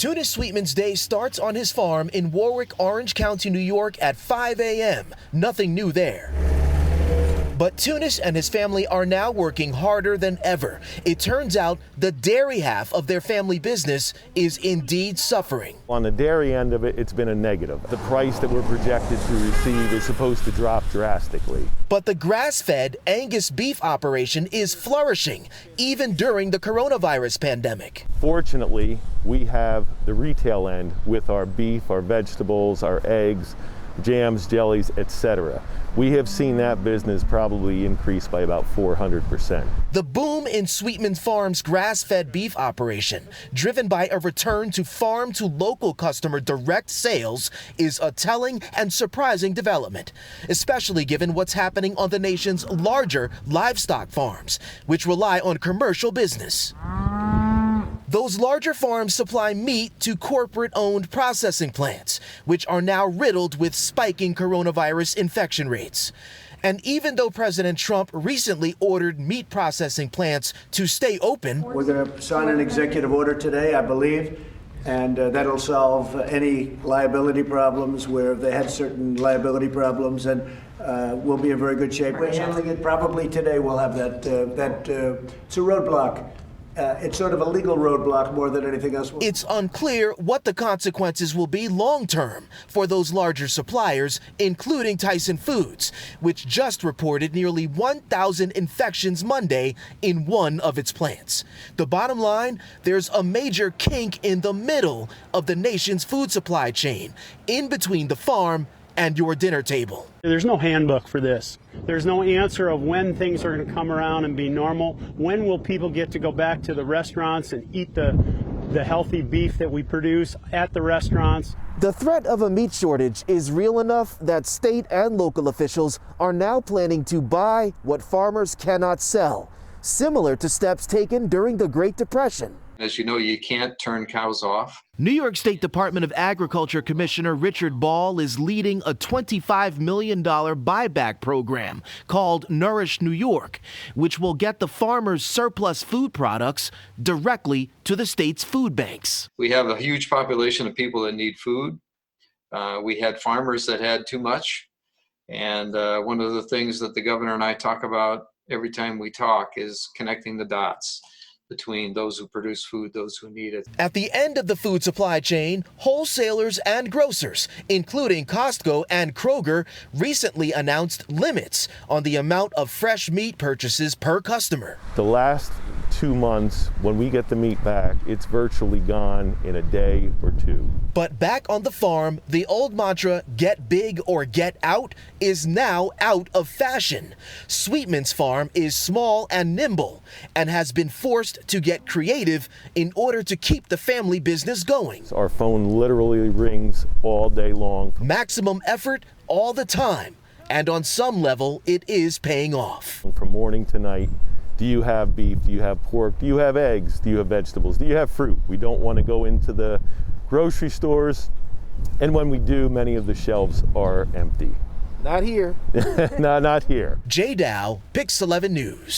Tunis Sweetman's day starts on his farm in Warwick, Orange County, New York at 5 a.m. Nothing new there. But Tunis and his family are now working harder than ever. It turns out the dairy half of their family business is indeed suffering. On the dairy end of it, it's been a negative. The price that we're projected to receive is supposed to drop drastically. But the grass-fed Angus beef operation is flourishing, even during the coronavirus pandemic. Fortunately, we have the retail end with our beef, our vegetables, our eggs, jams, jellies, etc. We have seen that business probably increase by about 400%. The boom in Sweetman Farm's grass-fed beef operation, driven by a return to farm-to-local customer direct sales, is a telling and surprising development, especially given what's happening on the nation's larger livestock farms, which rely on commercial business. Those larger farms supply meat to corporate-owned processing plants, which are now riddled with spiking coronavirus infection rates. And even though President Trump recently ordered meat processing plants to stay open, we're going to sign an executive order today, I believe, and that'll solve any liability problems where they had certain liability problems, and we'll be in very good shape. We're handling it probably today. We'll have that. It's a roadblock. It's sort of a legal roadblock more than anything else. It's unclear what the consequences will be long-term for those larger suppliers, including Tyson Foods, which just reported nearly 1,000 infections Monday in one of its plants. The bottom line, there's a major kink in the middle of the nation's food supply chain, in between the farm and your dinner table. There's no handbook for this. There's no answer of when things are going to come around and be normal. When will people get to go back to the restaurants and eat the healthy beef that we produce at the restaurants? The threat of a meat shortage is real enough that state and local officials are now planning to buy what farmers cannot sell, similar to steps taken during the Great Depression. As you know, you can't turn cows off. New York State Department of Agriculture Commissioner Richard Ball is leading a $25 million buyback program called Nourish New York, which will get the farmers' surplus food products directly to the state's food banks. We have a huge population of people that need food. We had farmers that had too much. And one of the things that the governor and I talk about every time we talk is connecting the dots between those who produce food, those who need it. At the end of the food supply chain, wholesalers and grocers, including Costco and Kroger, recently announced limits on the amount of fresh meat purchases per customer. The last 2 months, when we get the meat back, it's virtually gone in a day or two. But back on the farm, the old mantra, get big or get out, is now out of fashion. Sweetman's farm is small and nimble and has been forced to get creative in order to keep the family business going. Our phone literally rings all day long. Maximum effort all the time, and on some level, it is paying off. From morning to night, do you have beef? Do you have pork? Do you have eggs? Do you have vegetables? Do you have fruit? We don't want to go into the grocery stores, and when we do, many of the shelves are empty. Not here. No, not here. Jay Dow, Pix 11 News.